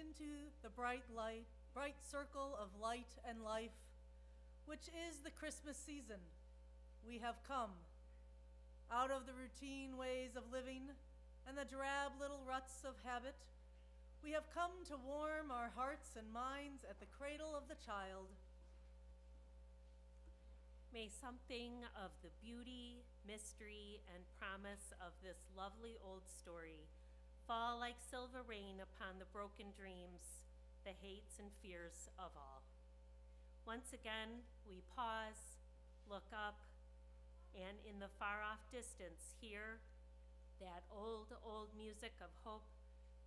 into the bright circle of light and life, which is the Christmas season. We have come out of the routine ways of living and the drab little ruts of habit. We have come to warm our hearts and minds at the cradle of the child. May something of the beauty, mystery, and promise of this lovely old story fall like silver rain upon the broken dreams, the hates and fears of all. Once again, we pause, look up, and in the far-off distance hear that old, old music of hope,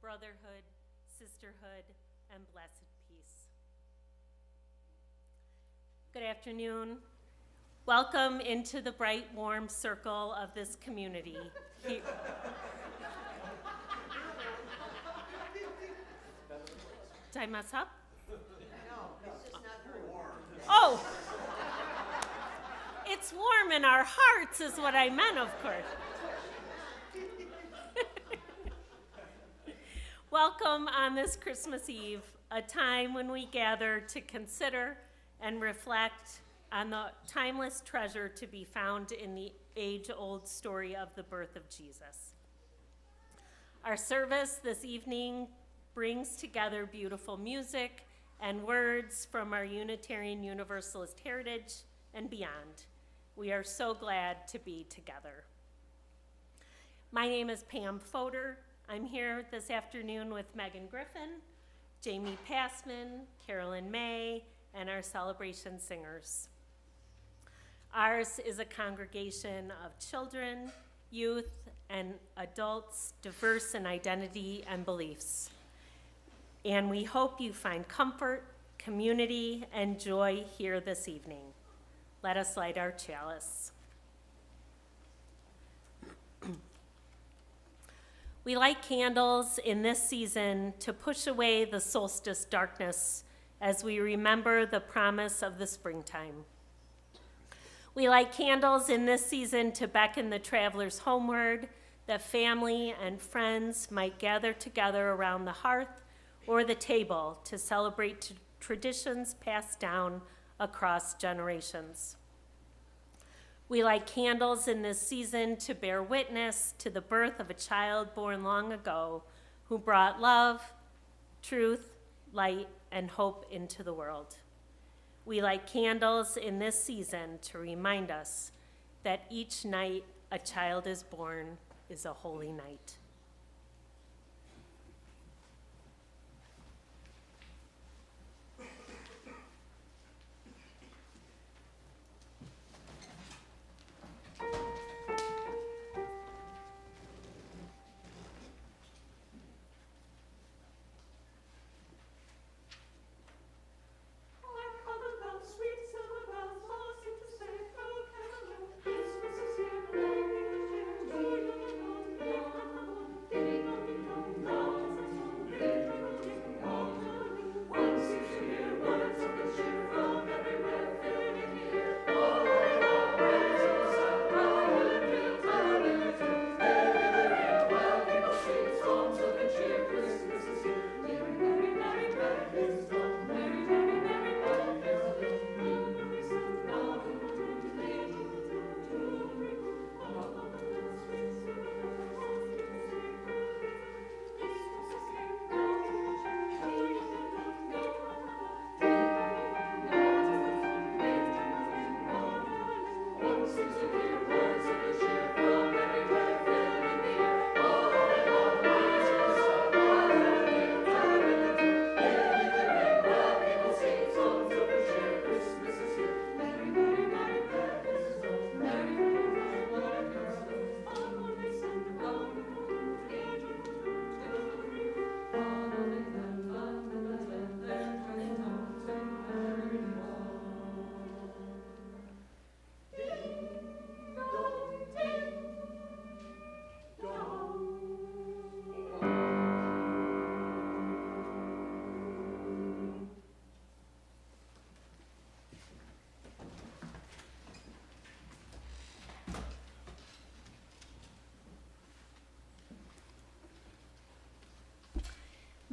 brotherhood, sisterhood, and blessed peace. Good afternoon. Welcome into the bright, warm circle of this community. Did I mess up? No, it's just not very warm. Oh! It's warm in our hearts is what I meant, of course. Welcome on this Christmas Eve, a time when we gather to consider and reflect on the timeless treasure to be found in the age-old story of the birth of Jesus. Our service this evening brings together beautiful music and words from our Unitarian Universalist heritage and beyond. We are so glad to be together. My name is Pam Fodor. I'm here this afternoon with Megan Griffin, Jamie Passman, Carolyn May, and our celebration singers. Ours is a congregation of children, youth, and adults diverse in identity and beliefs. And we hope you find comfort, community, and joy here this evening. Let us light our chalice. We light candles in this season to push away the solstice darkness as we remember the promise of the springtime. We light candles in this season to beckon the travelers homeward, that family and friends might gather together around the hearth or the table to celebrate traditions passed down across generations. We light candles in this season to bear witness to the birth of a child born long ago who brought love, truth, light, and hope into the world. We light candles in this season to remind us that each night a child is born is a holy night.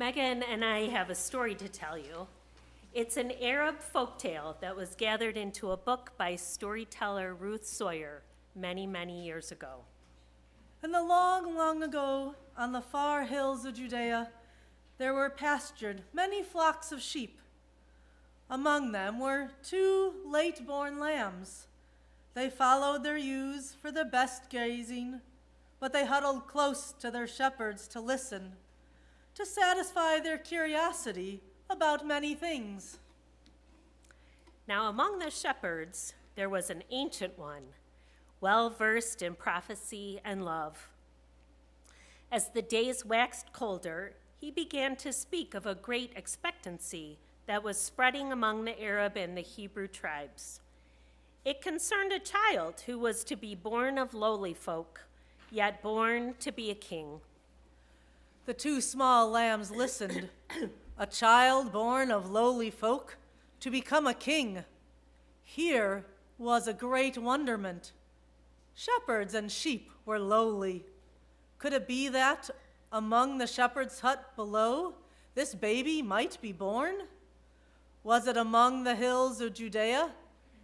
Megan and I have a story to tell you. It's an Arab folktale that was gathered into a book by storyteller Ruth Sawyer many, many years ago. In the long, long ago, on the far hills of Judea, there were pastured many flocks of sheep. Among them were 2 late-born lambs. They followed their ewes for the best grazing, but they huddled close to their shepherds to listen, to satisfy their curiosity about many things. Now among the shepherds there was an ancient one, well-versed in prophecy and love. As the days waxed colder, he began to speak of a great expectancy that was spreading among the Arab and the Hebrew tribes. It concerned a child who was to be born of lowly folk, yet born to be a king. The 2 small lambs listened. A child born of lowly folk to become a king. Here was a great wonderment. Shepherds and sheep were lowly. Could it be that among the shepherd's hut below this baby might be born? Was it among the hills of Judea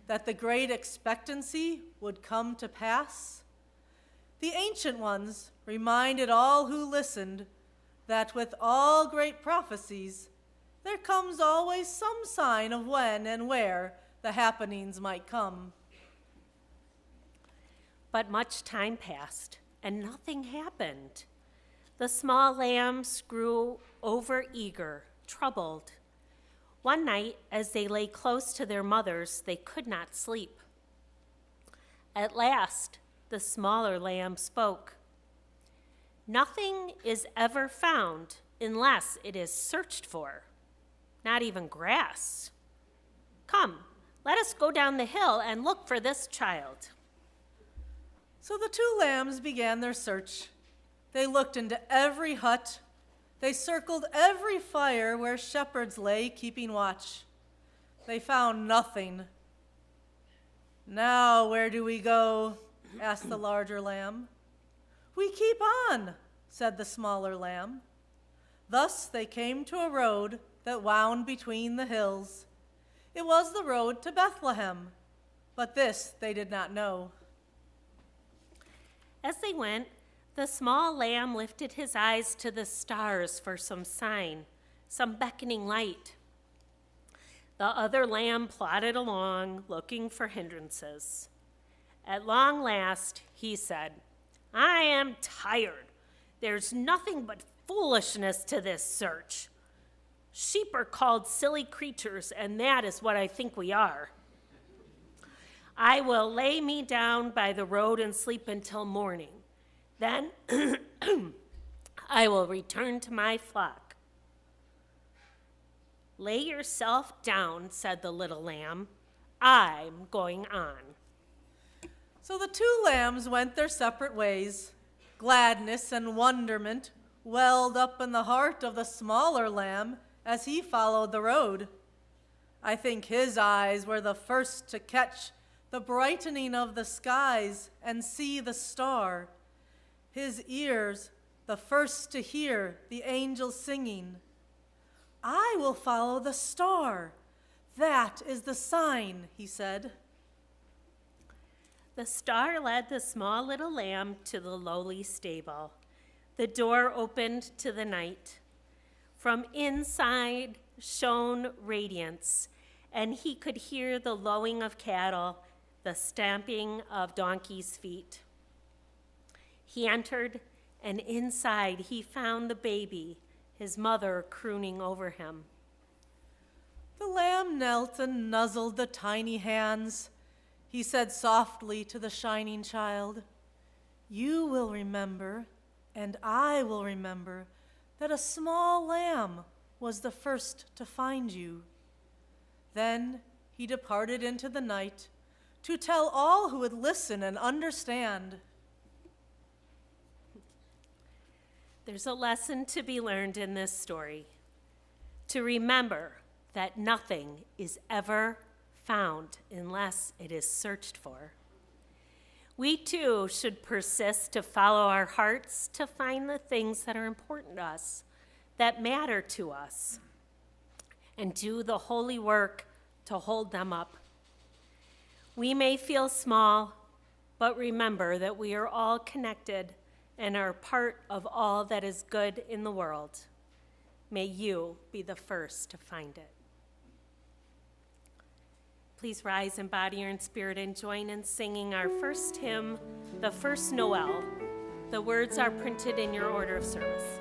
that the great expectancy would come to pass? The ancient ones reminded all who listened that with all great prophecies, there comes always some sign of when and where the happenings might come. But much time passed, and nothing happened. The small lambs grew overeager, troubled. One night, as they lay close to their mothers, they could not sleep. At last, the smaller lamb spoke. "Nothing is ever found unless it is searched for, not even grass. Come, let us go down the hill and look for this child." So the 2 lambs began their search. They looked into every hut. They circled every fire where shepherds lay keeping watch. They found nothing. "Now where do we go?" asked the larger lamb. "We keep on," said the smaller lamb. Thus they came to a road that wound between the hills. It was the road to Bethlehem, but this they did not know. As they went, the small lamb lifted his eyes to the stars for some sign, some beckoning light. The other lamb plodded along, looking for hindrances. At long last, he said, "I am tired. There's nothing but foolishness to this search. Sheep are called silly creatures, and that is what I think we are. I will lay me down by the road and sleep until morning. Then I will return to my flock." "Lay yourself down," said the little lamb. "I'm going on." So the 2 lambs went their separate ways. Gladness and wonderment welled up in the heart of the smaller lamb as he followed the road. I think his eyes were the first to catch the brightening of the skies and see the star. His ears the first to hear the angels singing. "I will follow the star. That is the sign," he said. The star led the small little lamb to the lowly stable. The door opened to the night. From inside shone radiance, and he could hear the lowing of cattle, the stamping of donkeys' feet. He entered, and inside he found the baby, his mother crooning over him. The lamb knelt and nuzzled the tiny hands. He said softly to the shining child, "You will remember, and I will remember, that a small lamb was the first to find you." Then he departed into the night to tell all who would listen and understand. There's a lesson to be learned in this story. To remember that nothing is ever found unless it is searched for. We too should persist to follow our hearts to find the things that are important to us, that matter to us and do the holy work to hold them up. We may feel small, but remember that we are all connected and are part of all that is good in the world. May you be the first to find it. Please rise in body or in spirit and join in singing our first hymn, the first Noel. The words are printed in your order of service.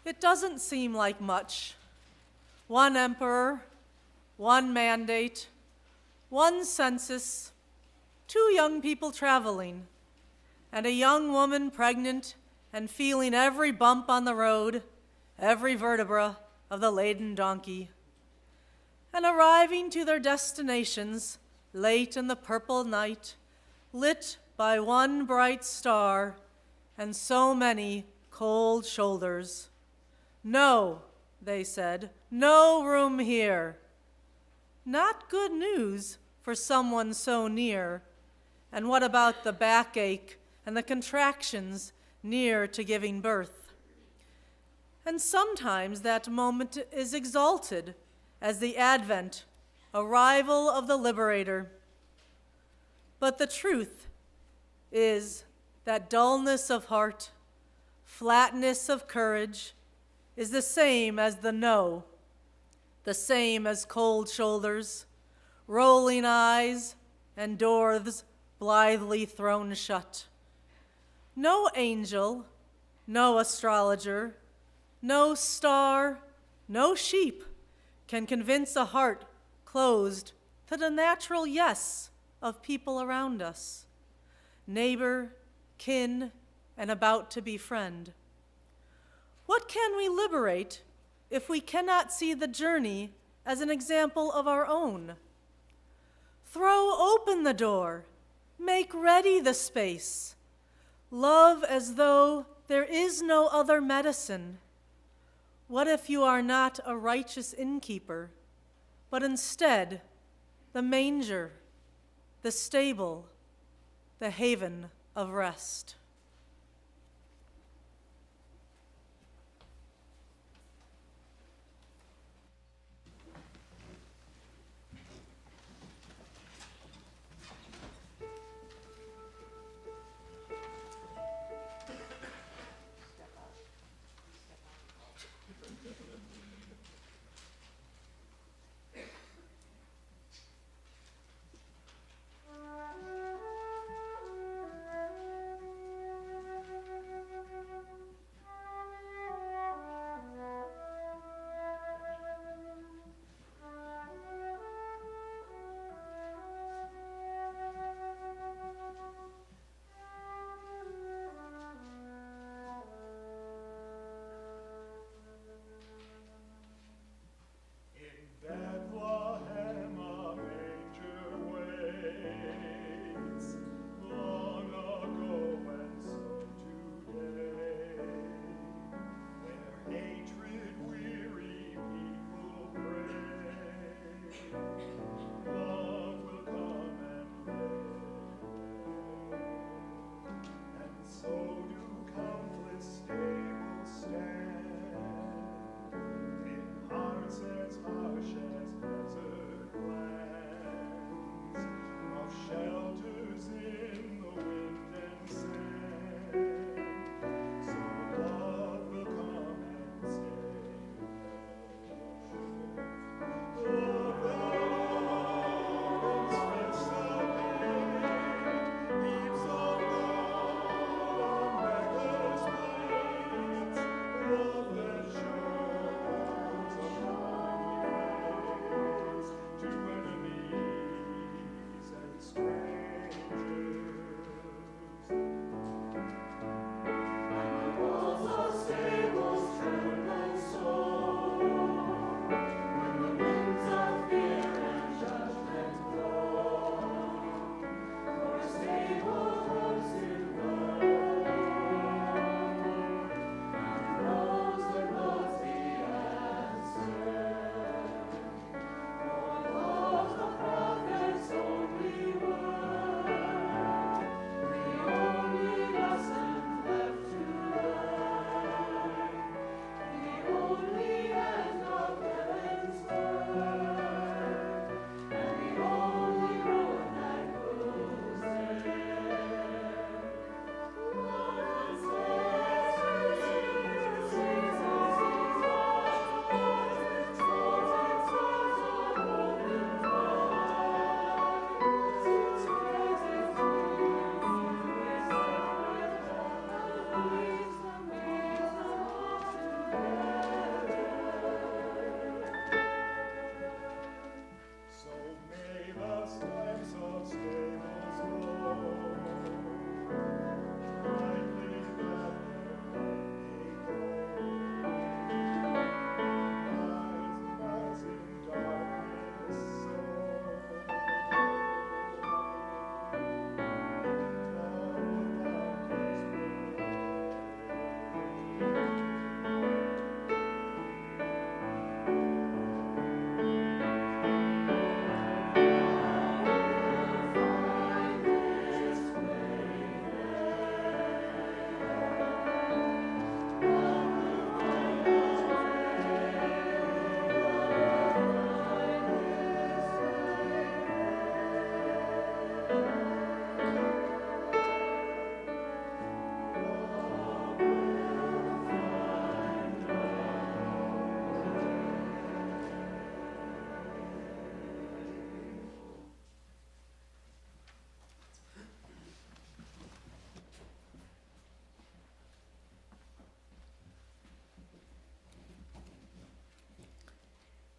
It doesn't seem like much. One emperor, one mandate, one census, 2 young people traveling, and a young woman pregnant and feeling every bump on the road, every vertebra of the laden donkey, and arriving to their destinations late in the purple night, lit by one bright star and so many cold shoulders. "No," they said, "no room here." Not good news for someone so near. And what about the backache and the contractions near to giving birth? And sometimes that moment is exalted as the advent, arrival of the liberator. But the truth is that dullness of heart, flatness of courage, is the same as the no, the same as cold shoulders, rolling eyes, and doors blithely thrown shut. No angel, no astrologer, no star, no sheep can convince a heart closed to the natural yes of people around us, neighbor, kin, and about to befriend. What can we liberate if we cannot see the journey as an example of our own? Throw open the door, make ready the space, love as though there is no other medicine. What if you are not a righteous innkeeper, but instead the manger, the stable, the haven of rest?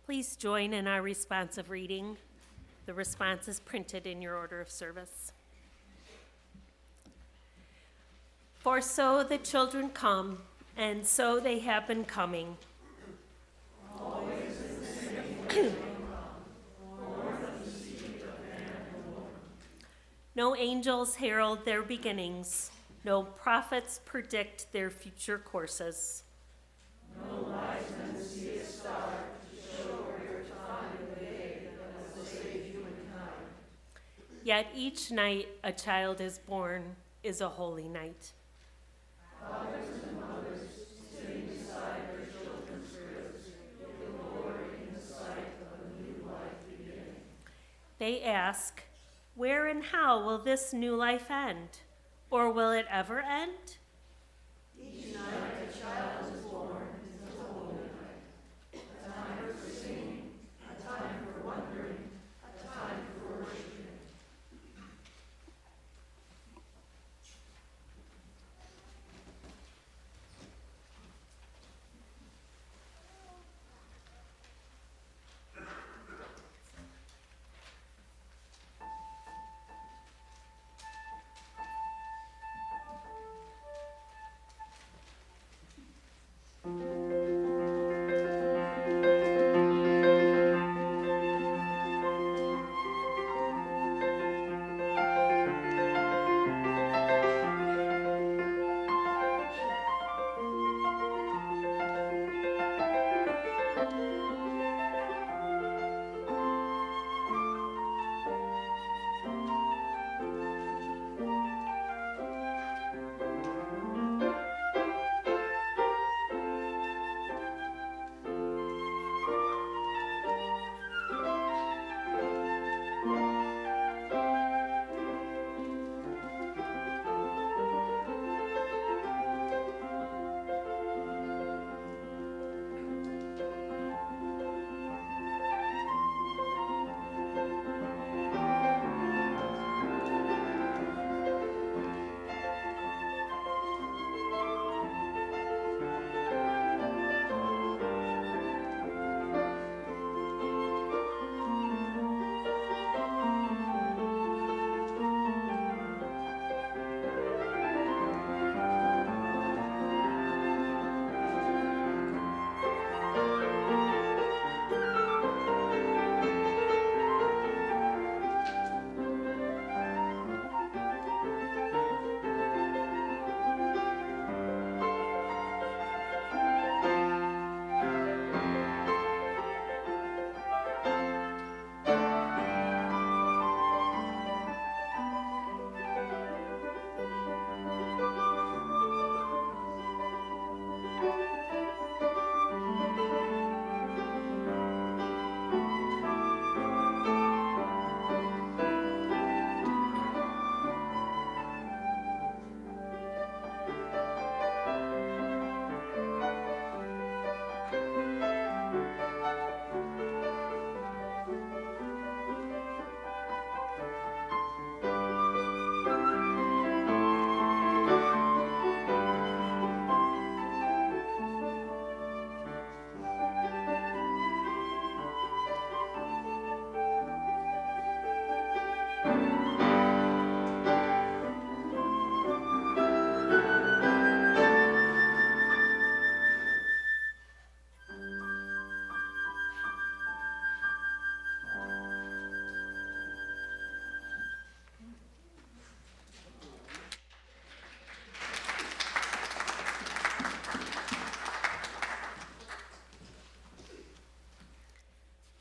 Please join in our responsive reading. The response is printed in your order of service. For so the children come, and so they have been coming. No angels herald their beginnings. No prophets predict their future courses. No wise men see a star to show where to find the day that will save humankind. Yet each night a child is born is a holy night. Fathers and mothers, sitting beside their children's graves, give glory in the sight of a new life beginning. They ask, where and how will this new life end? Or will it ever end? Each night a child is born is a holy night. A time for singing, a time for wondering, a time for worshiping.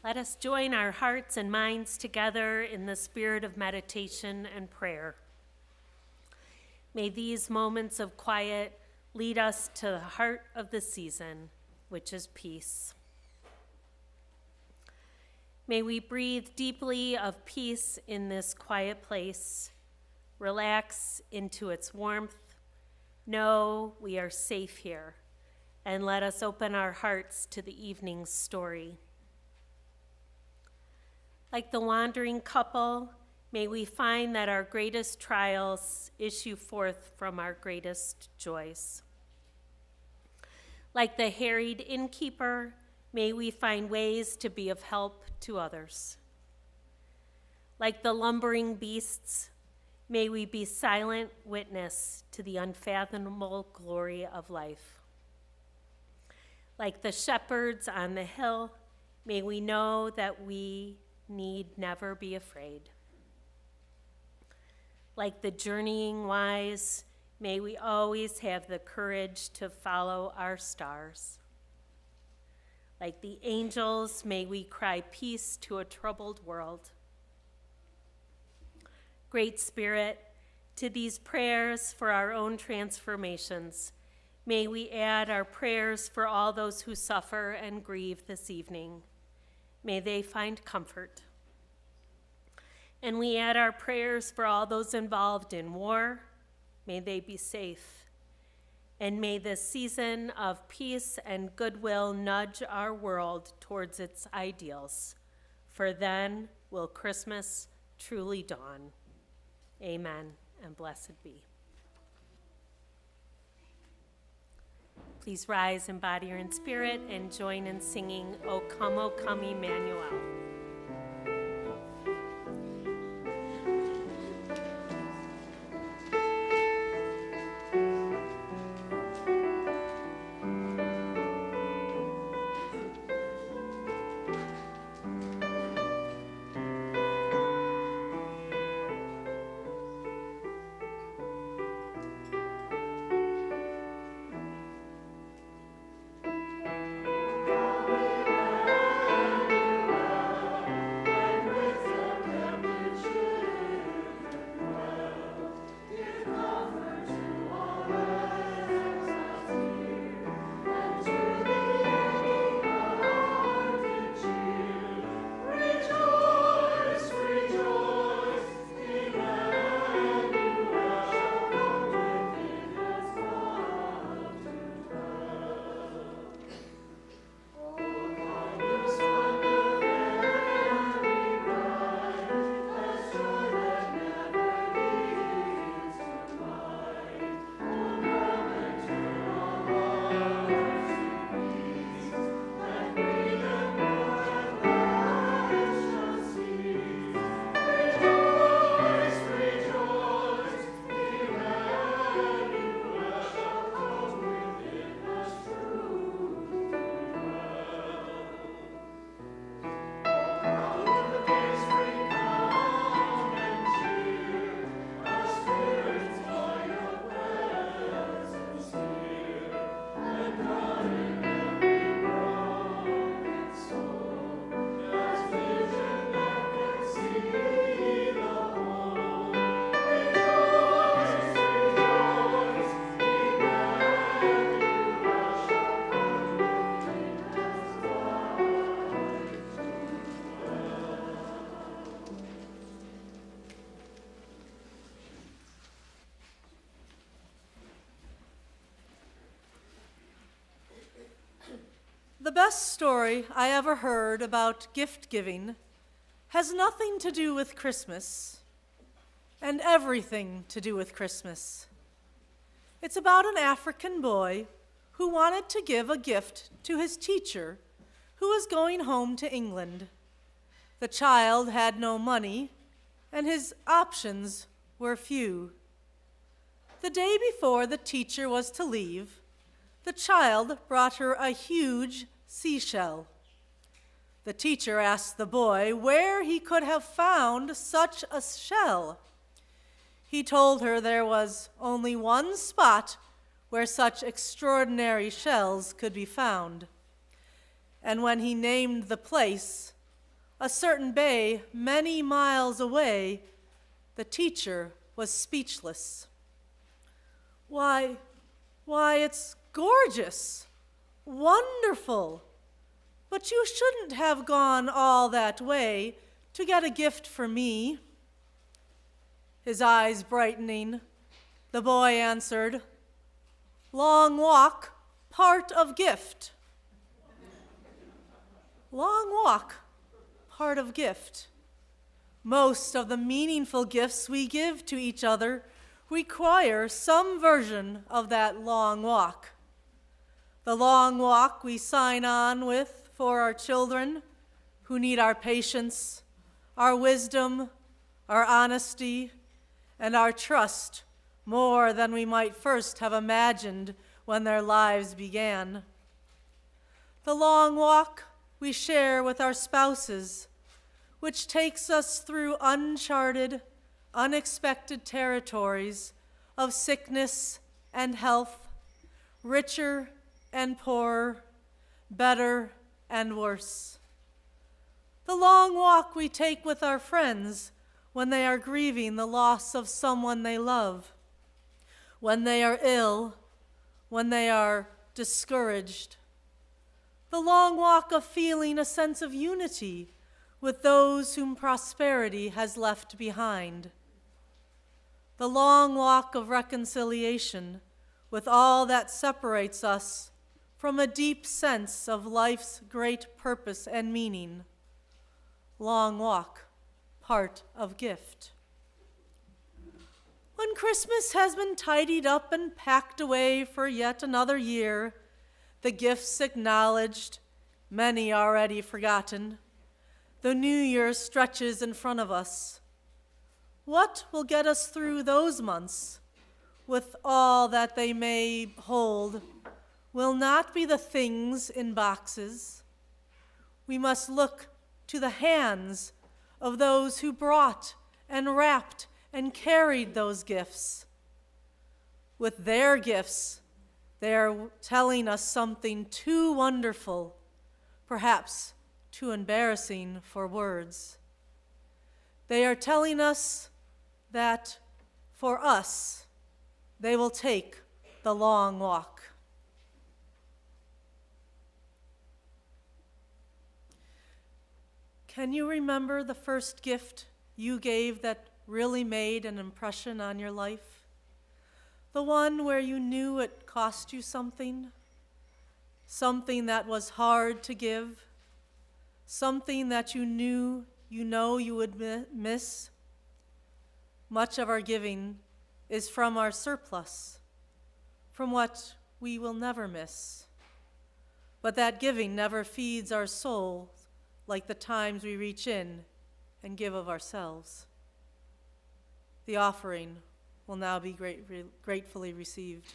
Let us join our hearts and minds together in the spirit of meditation and prayer. May these moments of quiet lead us to the heart of the season, which is peace. May we breathe deeply of peace in this quiet place, relax into its warmth, know we are safe here, and let us open our hearts to the evening's story. Like the wandering couple, may we find that our greatest trials issue forth from our greatest joys. Like the harried innkeeper, may we find ways to be of help to others. Like the lumbering beasts, may we be silent witness to the unfathomable glory of life. Like the shepherds on the hill, may we know that we need never be afraid. Like the journeying wise, may we always have the courage to follow our stars. Like the angels, may we cry peace to a troubled world. Great Spirit, to these prayers for our own transformations, may we add our prayers for all those who suffer and grieve this evening. May they find comfort. And we add our prayers for all those involved in war. May they be safe. And may this season of peace and goodwill nudge our world towards its ideals. For then will Christmas truly dawn. Amen, and blessed be. Please rise in body or in spirit and join in singing, O Come, Emmanuel. The best story I ever heard about gift giving has nothing to do with Christmas and everything to do with Christmas. It's about an African boy who wanted to give a gift to his teacher who was going home to England. The child had no money, and his options were few. The day before the teacher was to leave, the child brought her a huge seashell. The teacher asked the boy where he could have found such a shell. He told her there was only one spot where such extraordinary shells could be found. And when he named the place, a certain bay many miles away, the teacher was speechless. Why, it's gorgeous, wonderful, but you shouldn't have gone all that way to get a gift for me. His eyes brightening, the boy answered, "Long walk, part of gift." Long walk, part of gift. Most of the meaningful gifts we give to each other require some version of that long walk. The long walk we sign on with for our children who need our patience, our wisdom, our honesty, and our trust more than we might first have imagined when their lives began. The long walk we share with our spouses, which takes us through uncharted, unexpected territories of sickness and health, richer and poorer, better and worse. The long walk we take with our friends when they are grieving the loss of someone they love, when they are ill, when they are discouraged. The long walk of feeling a sense of unity with those whom prosperity has left behind. The long walk of reconciliation with all that separates us from a deep sense of life's great purpose and meaning. Long walk, part of gift. When Christmas has been tidied up and packed away for yet another year, the gifts acknowledged, many already forgotten, the new year stretches in front of us. What will get us through those months, with all that they may hold, will not be the things in boxes. We must look to the hands of those who brought and wrapped and carried those gifts. With their gifts, they are telling us something too wonderful, perhaps too embarrassing for words. They are telling us that for us, they will take the long walk. Can you remember the first gift you gave that really made an impression on your life? The one where you knew it cost you something? Something that was hard to give? Something that you know you would miss? Much of our giving is from our surplus, from what we will never miss. But that giving never feeds our soul like the times we reach in and give of ourselves. The offering will now be gratefully received.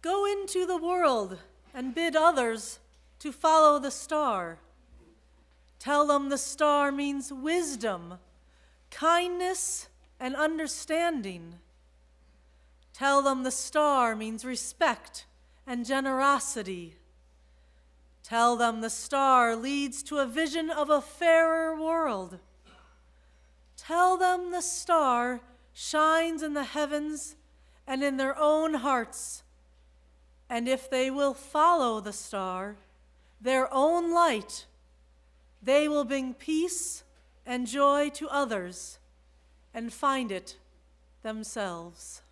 Go into the world and bid others to follow the star. Tell them the star means wisdom, kindness, and understanding. Tell them the star means respect and generosity. Tell them the star leads to a vision of a fairer world. Tell them the star shines in the heavens and in their own hearts. And if they will follow the star, their own light, they will bring peace and joy to others and find it themselves.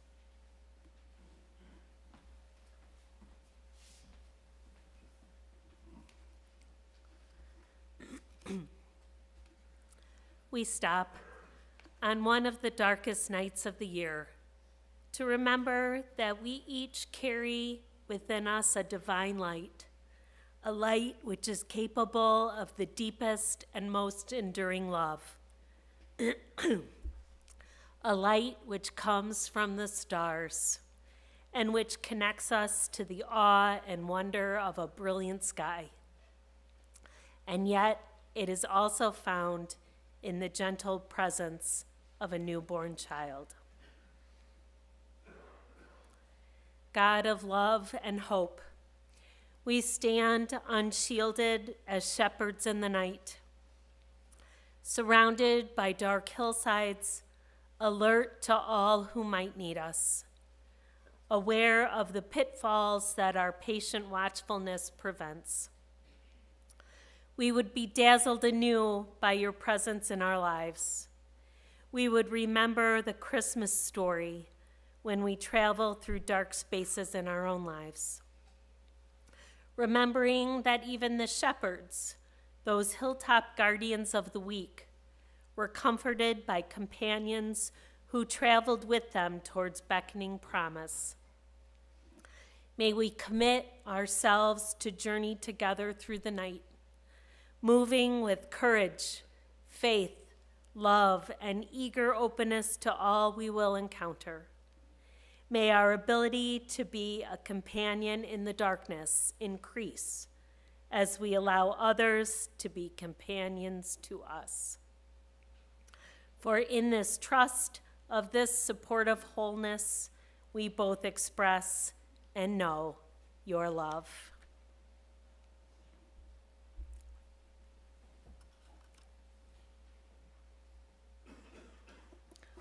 We stop on one of the darkest nights of the year to remember that we each carry within us a divine light, a light which is capable of the deepest and most enduring love, a light which comes from the stars and which connects us to the awe and wonder of a brilliant sky. And yet, it is also found in the gentle presence of a newborn child. God of love and hope, we stand unshielded as shepherds in the night, surrounded by dark hillsides, alert to all who might need us, aware of the pitfalls that our patient watchfulness prevents. We would be dazzled anew by your presence in our lives. We would remember the Christmas story when we travel through dark spaces in our own lives. Remembering that even the shepherds, those hilltop guardians of the weak, were comforted by companions who traveled with them towards beckoning promise. May we commit ourselves to journey together through the night, moving with courage, faith, love, and eager openness to all we will encounter. May our ability to be a companion in the darkness increase as we allow others to be companions to us. For in this trust of this supportive wholeness, we both express and know your love.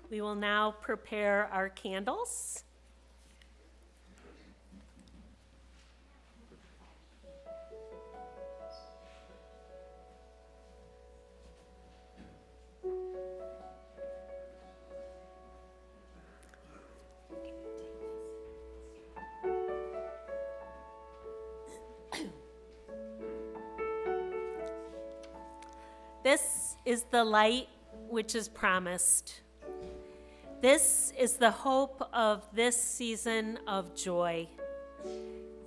We will now prepare our candles. This is the light which is promised. This is the hope of this season of joy.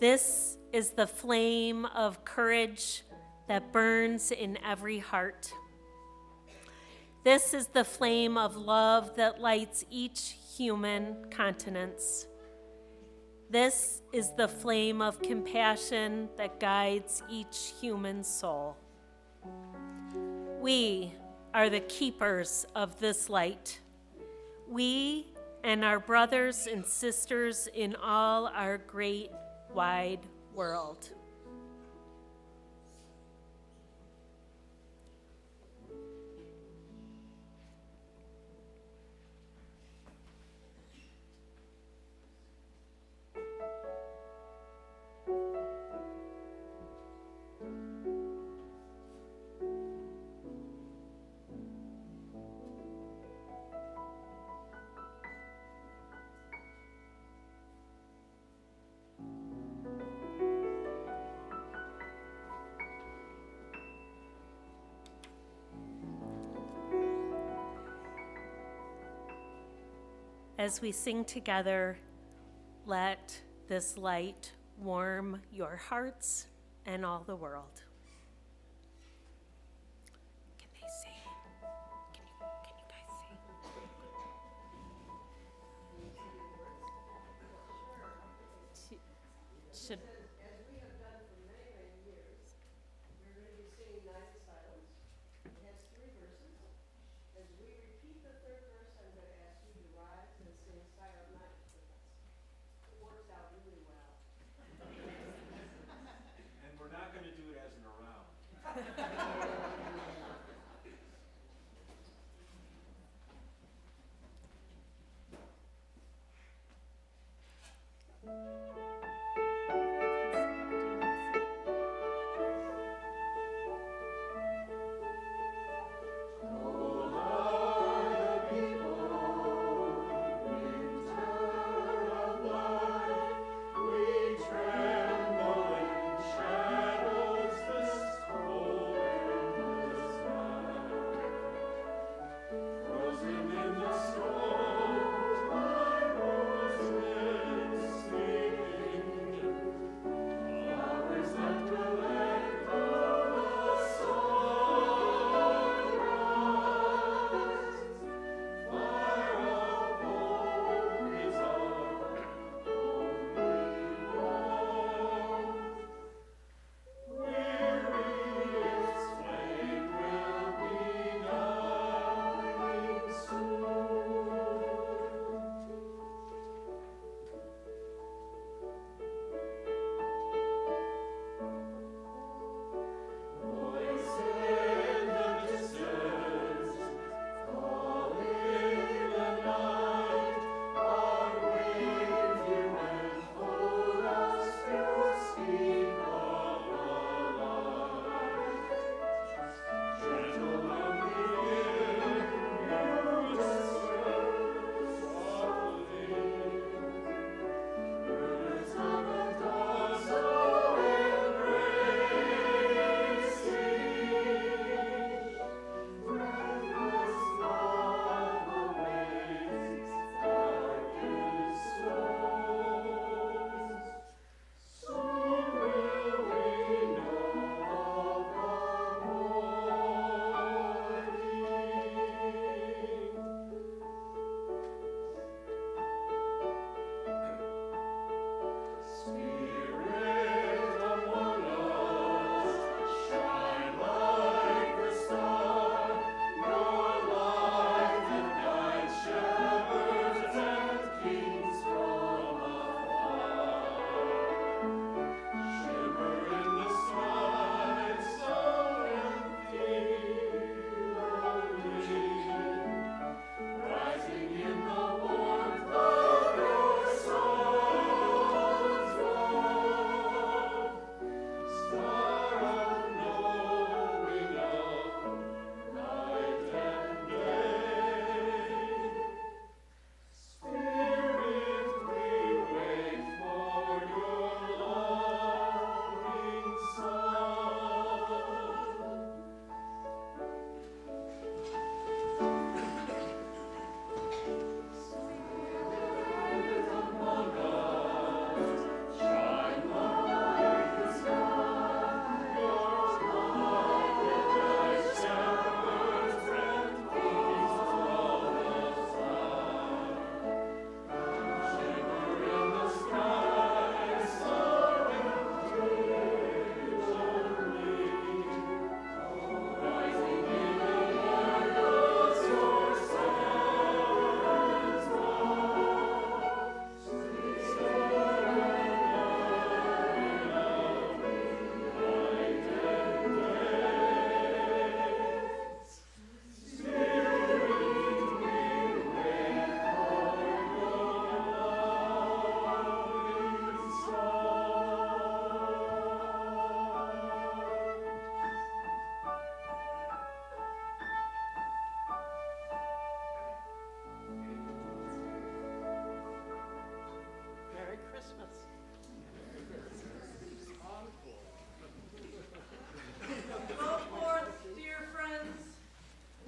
This is the flame of courage that burns in every heart. This is the flame of love that lights each human countenance. This is the flame of compassion that guides each human soul. We are the keepers of this light. We and our brothers and sisters in all our great, wide world. As we sing together, let this light warm your hearts and all the world. Can they see? Can you guys see? should, As we have done for many, many years, we're going to be singing Night in Silence. It has 3 verses. As we repeat the 3rd verse, I'm going to ask you to rise and sing Silent Night with us. It works out really well. And we're not going to do it as an around.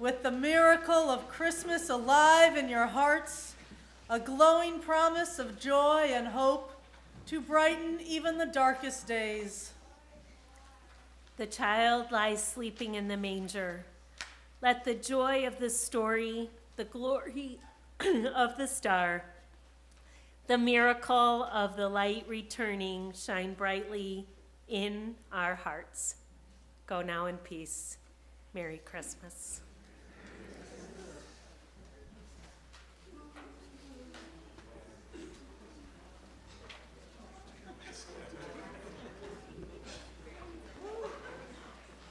with the miracle of Christmas alive in your hearts, a glowing promise of joy and hope to brighten even the darkest days. The child lies sleeping in the manger. Let the joy of the story, the glory of the star, the miracle of the light returning shine brightly in our hearts. Go now in peace. Merry Christmas.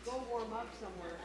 Go warm up somewhere.